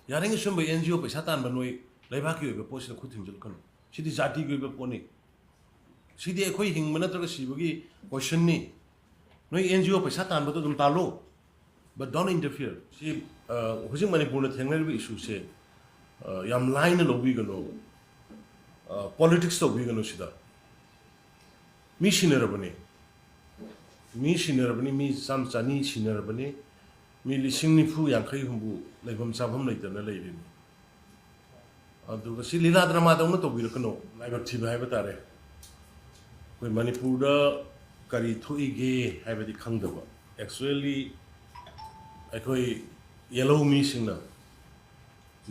यारेंगे सुम NGO पैसा तान बनोई लेबा की ओइबे पोस्ट खुद थिंजल कनो सिदी जाति की ओइबे पोनी सिदी अखोई हिंग नत्रग सिबगी क्वेश्चन नि नोई NGO पैसा तान बतो दुम तालो but don't interfere si hujing manipur na thengna ri issue se yam line lobi gano politics to bi gano sida mi sinarabani mi sam chani sinarabani mi lising ni fu yang khai humbu leibam sabam leitana leirini aduga si lila drama da to bi kano laiba thiba haiba tare koi manipur da kari thui ge haiba di khangdaba actually अखोई yellow मी सिंगना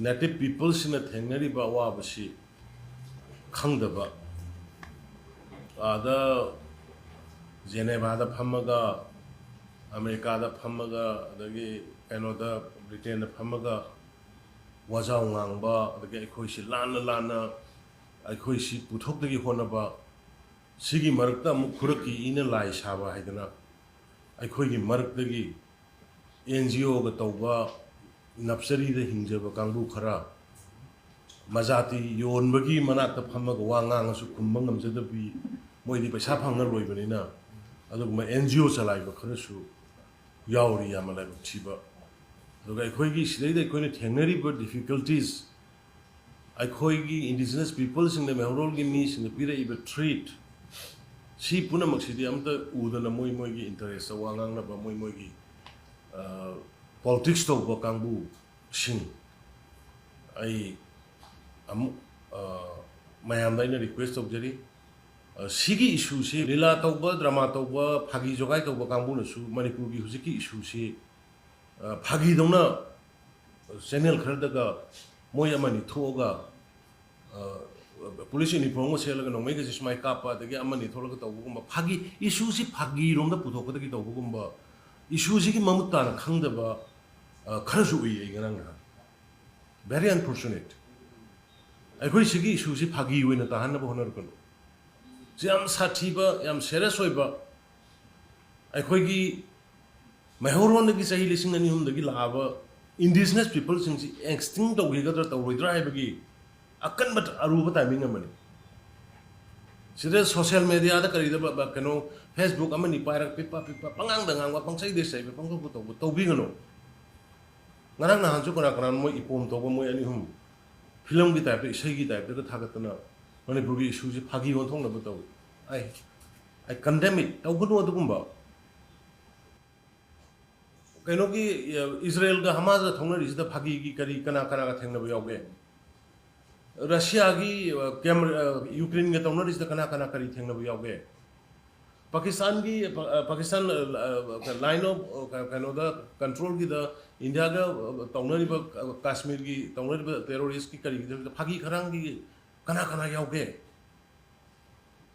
native people सिंगना थेंगनरी बा वाबसी खंगदबा आदा Geneva दा फमगा America दा फमगा अदगी कैनोदा Britain दा फमगा वाजाव ngang अदगी अखोई सि लाना अखोई सि पुथोकदगी होनबा सिगी मरकता मुखुरकी इन लाई साबा हाइदना अखोई गी मरकदगी NGO का तौबा नर्सरी द हिंजब कांगू खरा मजाती योनबगी मनात फमग वांगांगसु खुम्बंग हमजदबी मोइदि पैसा फंगर रोइबनिना अदुगमा NGO चलाइबा खरसु यावरी यामलाइ छिबा अदुगा अखोइगी सिदैदा अखोइने थेंगनरिबा डिफिकल्टीज अखोइगी इंडिजिनस पीपल सिंग द मेहरोलगी मी सिंग द पिराइबा ट्रीट सी पुनमक सिदि अमता उदना मोइगी इंटरेस्ट वांगांगना मोइगी politics to ba kangbu sing ai mayam dai na request of jari sigi issue se lila to ba drama to ba phagi jogai to ba kangbu na su manipur gi hujiki issue se phagi dongna channel khar daga moi amani thoga police uniform mo selaga no mai ga jismai kapa dagi amani tholaga to gumba phagi issue se phagi rom da puthok da gi to gumba issue की ममुत्ता ना खंगदबा खरसु उई गनंगा very unfortunate अखोई सिगी issue से फागी हुई ना ताहन बो honour कनो जम साथीबा यम serious होइबा अखोई की महौरोन की सही लिसिंग अनि हुम दगी लाबा indigenous people सिंग सी extinct तो गेगा तो रोइद्रा हाइबगी अकन बट अरुबा टाइमिंग अमनी सिदे सोशल मीडिया दा करी दा कनो Facebook amani parak pipa pangang dangang wa pangsai de sai pangko to bi ngano ngarang na hanju kana kana mo ipom to mo ani hum film gi type isai gi type da thagatna mane bugi issue ji phagi won thong na to I condemn it to guno adugumba kaino gi Israel ga Hamas da thongna ri da phagi gi kari kana kana ga thengna ba yoge Russia gi Ukraine ga thongna ri da kana kana kari thengna ba yoge Pakistan line of Canada control की the India का तौनरी ब कश्मीर की तौनरी ब terrorist की करी की फागी खरांग की कना कना यावगे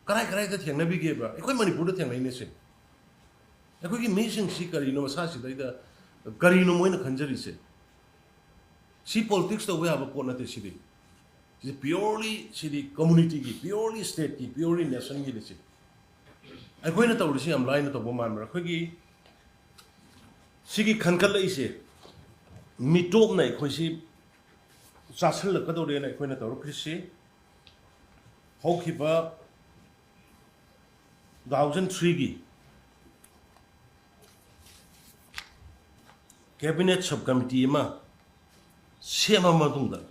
कराई द थेंगना भी गेबा एकोई मणिपुर द थेंगना इने से एकोई की मिसिंग सी करी नो सा सी द करी नो मोइन खंजरी से सी पॉलिटिक्स तो वे अब पोनते सिदी इज प्योरली सिदी कम्युनिटी की प्योरली स्टेट की प्योरली नेशन की से अखोइना तौरसी हम लाइन तो बमान मर अखोगी सिगी खनकल इसे मिटोप ना अखोइसी चासल लकदोरे ना अखोइना तौर खिसी हौखिबा 2003 की कैबिनेट सब कमिटी मा सेमा मदुंदा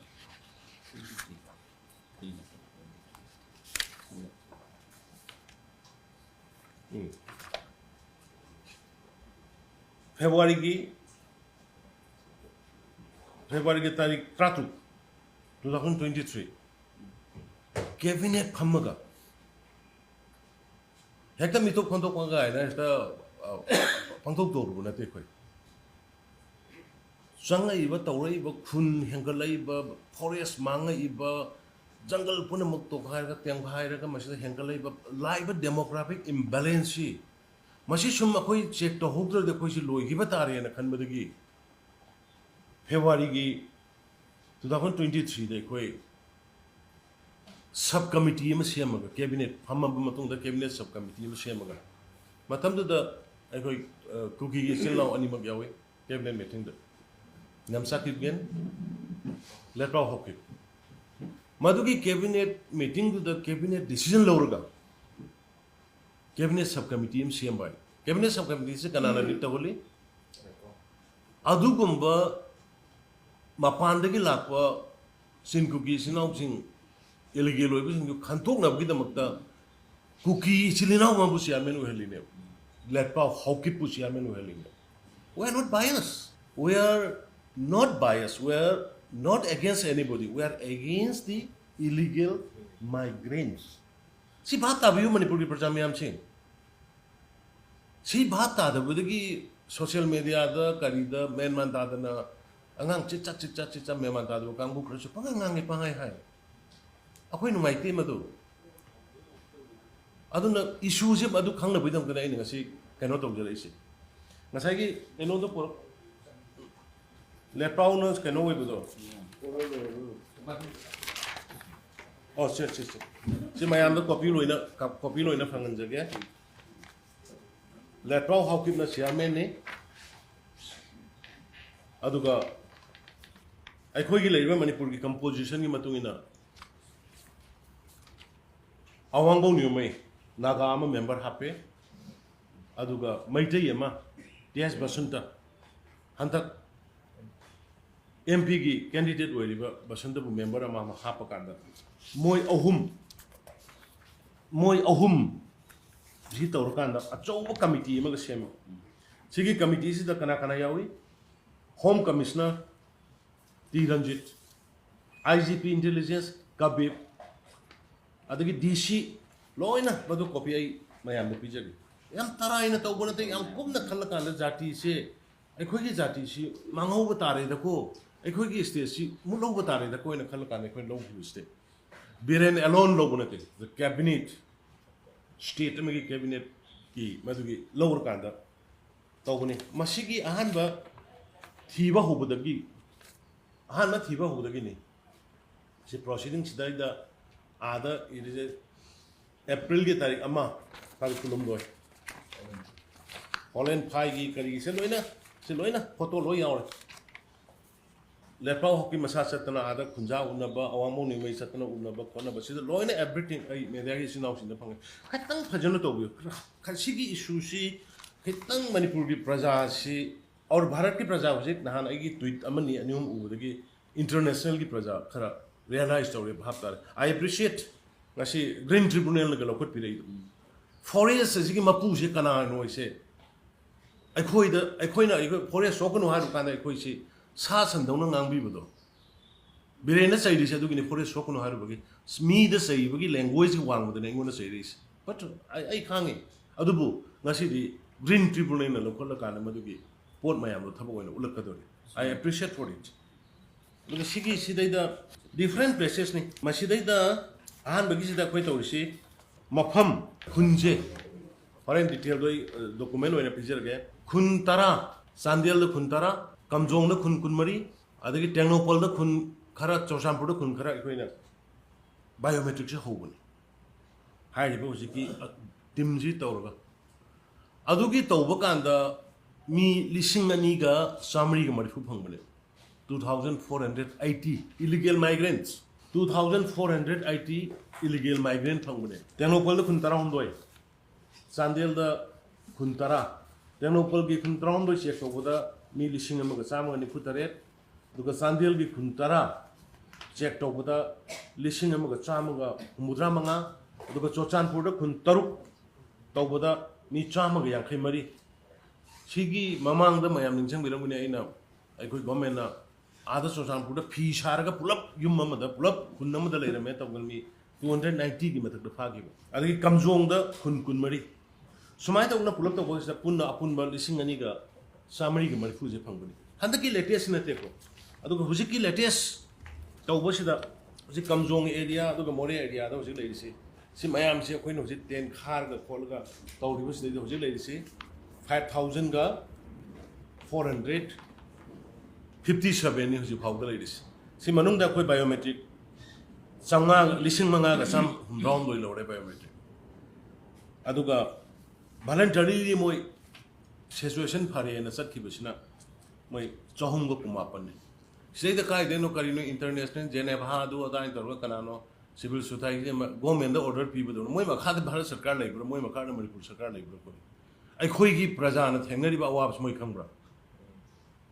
फेब्रुआरी की तारीख 2023 कैबिनेट फमगा हेक्टा मितो खंदो पंगा है ना हेक्टा पंथोक तोरबो नते खै संगइबा तौरइबा खुन हेंगलइबा फॉरेस्ट मांगइबा जंगल पुनमक तो खायरगा तेंगहायरगा मसिदा हेंगलइबा लाइबा डेमोग्राफिक इम्बैलेंस सी मसी सुम अखोई चेक तो होद्र दे खोई लोइगिबा तारे न खनबदगी फेब्रुआरी की 2023 दे खोई सब कमिटी में सेमगा कैबिनेट फमब मतुंग द कैबिनेट सब कमिटी में सेमगा मतम द अखोई कुकी के सिलाव अनिमक यावे कैबिनेट मीटिंग द नमसा किगेन लेटपाव हॉकी मधुगी कैबिनेट मीटिंग द कैबिनेट डिसीजन लौरगा कैबिनेट सब कमिटी में CM by cabinet sub committee से कनाना लिट तगोली अदुगुंबा मपानदगी लाकवा सिनकुकी सिनाउसिंग इलीगल ओइबसिंग खंतोकनबगिदमक्ता कुकी चिलिनाउ माबु चेयरमैन ओहलिने लेटपाव हॉकी पु चेयरमैन ओहलिने we are not biased we are not biased we are not against anybody we are against the illegal migrants si baat tabiyu manipur ki praja miyam sing si baat ta da budagi social media da kari da men man ta da na angang chicha men man ta da kang bu khru pangang ngi pangai hai akhoi nu mai te ma do aduna issue je adu khangna bidam kana ai ngasi kano tong jare isi ngasai gi eno do por लेटपाव न कनो वे बदो ओ से मयाम the copy लोइना फंगन जगे लेटपाव हाउकिप न chairman ने अदुगा अखोगी लेरिबा मणिपुर की composition की मतुइना अवांगबो न्यूमै नागा अमा member हापे अदुगा मैतै अमा टीएस बसंता हंतक MP की कैंडिडेट ओइरिबा बसंतबु मेंबर अमा हाप कांदा मोय अहुम जी तौर कांदा अचौब कमिटी अमा सेम सिगी कमिटी सिदा कना कना यावी home commissioner T Ranjit IGP intelligence कबीब अदगी DC लोइना बदु कॉपी आई मयाम पिजगी याम तराइना तौबनते याम कुमना खल्ला कांदा जाति से अखोगी जाति से मांगौ तारे दको अखोगी स्टेट से मुलौ तारे दको इन खल्ला कांदा अखोई लौ स्टेट बिरेन एलोन लोबनते द कैबिनेट स्टेट में की कैबिनेट की मदुगी लौर कांदा तौबने मसिगी अहानबा थीबा होबदगी अहानबा थीबा होबदगी ने से प्रोसीडिंग सिदाइदा आदा इरिजे अप्रैल की तारीख अमा तारीख कुलुम दोय हॉलैंड फाई की करी से लोइना फोटो लोय यावर लेटपाव हॉकी मसा सतना आदा खुंजा उनबा अवामो निमै सतना उनबा खोनबा सिदा लोइना एवरीथिंग आई मेडिया की सिनाउ सिन फंग खतंग फजन तोबियो खसिगी इशू सी खतंग मणिपुर की प्रजा सी और भारत की प्रजा हजिक नहान आईगी ट्वीट अमनी अनियम उबदगी इंटरनेशनल की प्रजा खरा realise तौरे भाबतार I appreciate ngasi green tribunal ga lokot pirei forest sigi mapu se kana noi se aikoina forest sokono haru kana aikoi si sa sandona ngangbi bodo birena sai dise dugini forest sokono haru bagi me the sai bagi language ki wang bodo ngona sai dis but ai khangi adubu ngasi di green tribunal na lokol kana madugi pot mayam lo thabo goina ulakadori I appreciate for it look sigi sidaida different places ni masidaida आहान बगिसिदा कोई तौरिसी मफम खुनजे foreign detail दोई document ओइना पिजर गे खुन तरा चांदेल खुन तरा कमजोंग खुन कुनमरी अदगी टेक्नोपोल खुन खरा चौसामपुर खुन खरा इकोइना बायोमेट्रिक से होबनी हाइरिबो हुजिकी टिमजी तौरगा अदुगी तौब कांदा मी लिसिंग अनीगा सामरीगा मरिफु फंगबने 2480 illegal migrants 2480 illegal migrant फंगने टेक्नोपोल खुनतरा हमदोय Chandel खुनतरा टेक्नोपोल की खुनतरा हमदोय चेक तौबदा मी लिसिंग अमगा चामगा निफुतरेत दुगा चांदेल की खुनतरा चेक तौबदा लिसिंग अमगा चामगा हुमुद्रा मंगा दुगा चोचानपुर खुन तरुक तौबदा मी चामगा यांखै मरी सिगी ममांग द मयाम निंजंग बिरंगने आइना अखोय गवर्नमेंट ना आधा चोचानपुर फी सारगा पुलप युम अमदा पुलप खुन अमदा लेरमे तौगन मी 290 की मथक फागी अदगी कमजोंग द खुन कुन मरी सुमाय तौना पुलप तो बोस पुन्ना अपुनबा लिसिंग अनी गा सामरी की मरफु जे फंगबनी हंदकी लेटेस्ट नते को अदुगा हुजिकी लेटेस्ट तौबसिदा हुजि कमजोंग एरिया अदुगा मोरे एरिया दा हुजि लेरिसि सि मयाम से अखोइन हुजि 10 खार गा खोलगा तौरिबसि दे हुजि लेरिसि 5000 गा 457 नि हुजि फाउदा लेरिसि सि मनुंग दा कोई बायोमेट्रिक संगा लिसिंग मंगा गा सम राउंड लोइ लोरे बायोमेट्रिक अदुगा voluntarily मोय सिचुएशन फारे न सखिबसिना मोय चहुम गो कुमापन सिदे कायदेनो करिनो इंटरनेशनल जेनेवा अदु अदाइन तौर कनानो सिविल सोसाइटी गवर्नमेंट ऑर्डर पीबदो मोय मखाद भारत सरकार लेब्रो मोय मखाद मणिपुर सरकार लेब्रो को अखोई प्रजा न थेंगरिबा अवाब्स मोय खंब्रा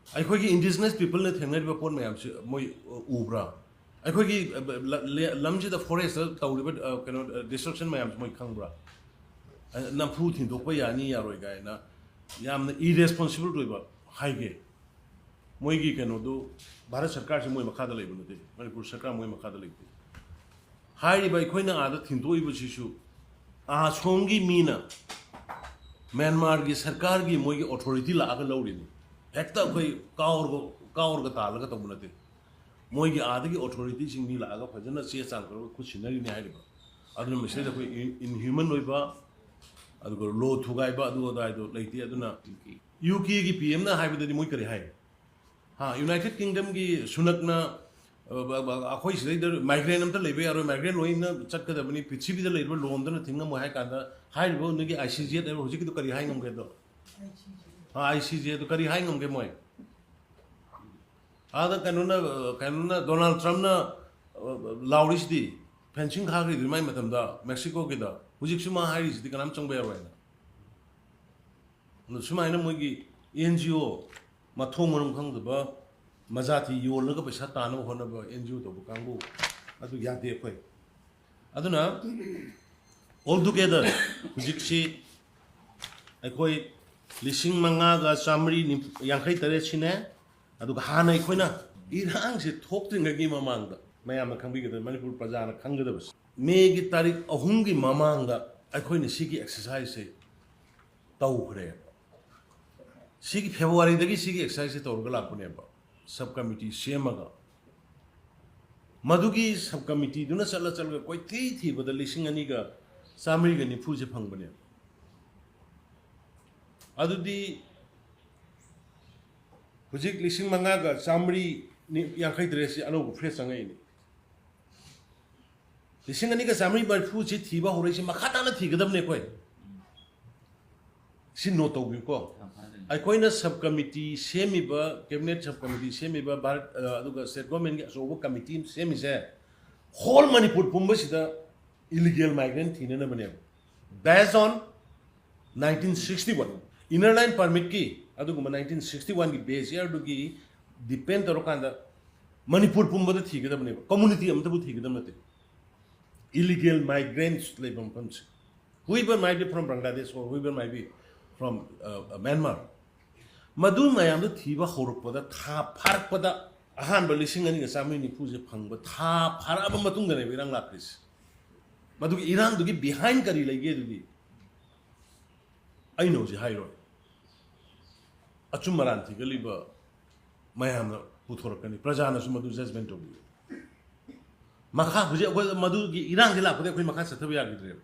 अखोई इंडिजिनस पीपल ने थेंगरिबा पोन मयाम मोय उब्रा अखोई लमजी द फॉरेस्ट तौरिबा कनो डिस्ट्रक्शन मयाम मोय खंब्रा नफू थिंदोकपा यानी यारोय गायना यामना इरेस्पॉन्सिबल रोइबा हाइगे मोयगी कनो दो भारत सरकार से मोय मखाद लेबो नते मणिपुर सरकार मोय मखाद लेबो हाइरिबा अखोइना आदा थिंदोइबसिसु सोंगी मीना म्यांमार की सरकार की मोई अथॉरिटी लाग लौरीनी हेक्ता अखोई काउरगा तालगा तब नते मोई की आद की अथॉरिटी सिंग मी लाग फजना चे चांग कर खुद सिनरीनी हाइरिबा अदुना मेसेज अखोई इनह्यूमन ओइबा अदुगो लो थुगाइबा अदु अदाइदो लेति अदुना यूके की पीएम ना हाइबदि मोई करी हाइ हां यूनाइटेड किंगडम की सुनकना अखोई सिदर माइग्रेन अमता लेबे यारो माइग्रेन लोइना चटकदबनी पृथ्वीदा लेबो लोमदना थिंगम हाइ कांदा हाइबो नगी आईसीजे एबो हुजिक तो करी हाइ ngमगे दो हां आईसीजे तो करी हाइ ngमगे मोय आदा कानूना डोनाल्ड ट्रम्प ना लाउरिसदी फेंसिंग खाग्री माइ मतमदा मेक्सिको के दा हुजिक सुमा हाइरिसदी कनाम चंगबे यारोइना नु सुमाइना मोयगी एनजीओ मथों मरम खंगदबा मजाती योलगा पैसा तानो होनबा एनजीओ तो कांगो अदु यादे अखोय अदुना ऑल टुगेदर हुजिकसी अखोय लिसिंग मंगागा चामरी यांखै तरे सिने अदुगा हाना अखोयना इरांग से थोक्त्रिंगगी ममांगदा मयाम खंबिगदा मणिपुर प्रजाना खंगदबस मे की तारीख 3 की ममांगदा अखोयना सिगी एक्सरसाइज से तौखरे सिगी फेब्रुवारी दगी सिगी एक्सरसाइज से तौरगा लापनेबा सब कमिटी सेमगा मधुगी सब कमिटी दुना चल कोई थी बद लिसिंग अनीगा चामरीगा निफू से फंगबने अदुदी हुजिक लिसिंग मंगागा चामरी यांखै ड्रेस अनौब फ्रेस चंगैनी लिसिंग अनीगा चामरी बरफू से थीबा होरैसे मखाताना थीगदबने कोई सि नो तौबिको अखोइना सब कमिटी सेमिबा कैबिनेट सब कमिटी सेमिबा भारत अदुगा स्टेट गवर्नमेंट की असोबो कमिटी सेमिसे होल मणिपुर पुंबसिदा इलीगल माइग्रेंट थीनना बने based on 1961 inner line permit की अदुगुमा 1961 की बेस ईयर दुगी डिपेंड तरोकांदा मणिपुर पुंबदा थीगदबने कम्युनिटी अमतबु थीगदबनते इलीगल माइग्रेंट्स लेबम पंच whoever might be from Bangladesh or whoever might be from Myanmar मधु मयाम थीबा हौरपदा था फारकपदा अहानबा लिसिंग अनिगा चामरी निफूजे फंगबा था फाराबा मतुंगने इरांग लाक्रिस मधुगी इरांग दुगी बिहाइंड करी लेगे दुगी आई नो जे हाइरो अचुम मरान थीगलिबा मयाम पुथोरकनी प्रजाना सु मधु जजमेंट होबी मखा हुजे मधुगी इरांग जे लापदे कोई मखा सथब यागिद्रे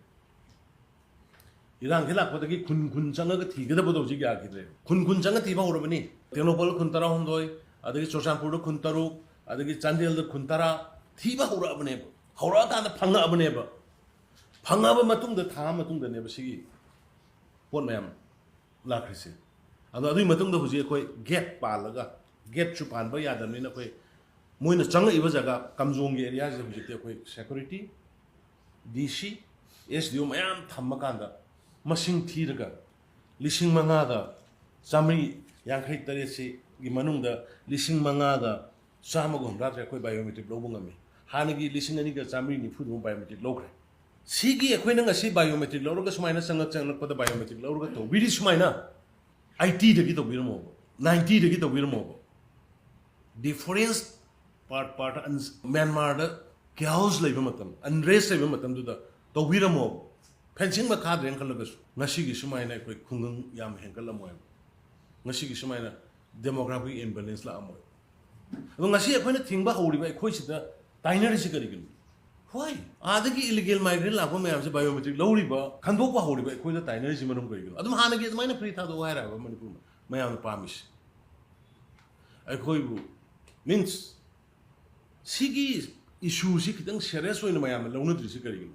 इरांग के लापदगी खुन चंगा थीगदबदो जी यागिद्रे खुन चंगा थीबा होरबनी तेनोपल खुन 13 अदगी चोरचानपुर खुन 3 अदगी चांदेल खुन 10 थीबा होरबने हौरा कान फंगबने फंगब मतुंग द था मतुंग दने बसिगी पोन मयाम लाखरिसे अदो अदुई मतुंग द हुजे कोई गेट पालगा गेट चु पानबा यादमनिना कोई मोइना चंगा इबा जगह कमजोंग एरिया जे हुजे कोई सिक्योरिटी डीसी एसडीओ मयाम थम्मकांदा मसिंग थीरगा लिसिंग मंगागा चामरी यांखै तरेसे की मनुंगदा लिसिंग मंगागा चामगो हमरात्रे कोई बायोमेट्रिक लौबंगमी हानगी लिसिंग अनिगा चामरी निफुदो बायोमेट्रिक लौखरे सिगी अखोइना ngasi बायोमेट्रिक लौरगा सुमाइना चंगलकपदा बायोमेट्रिक लौरगा तो बिदि सुमाइना 80 दगी तो बिरमो 90 दगी तो बिरमो डिफरेंस पार्ट म्यांमार दा chaos लेबा मतम अनरेस्ट लेबा मतम दुदा तो बिरमो फेंसिंग मा खाद रेंग खलगसु ngasi gi sumaina koi khungung yam henkal amoy ngasi gi sumaina demographic imbalance la amoy ado ngasi akoina thingba horiba khoi sida tainari si kari gin why adagi illegal migrant la ko mayam se biometric loriba khandokba horiba khoi da tainari si manum kari gin adum hana gi maina free tha do waira ba manipur mayam pamis akhoi bu means sigi issue si kitang serious oina mayam launa dri si kari gin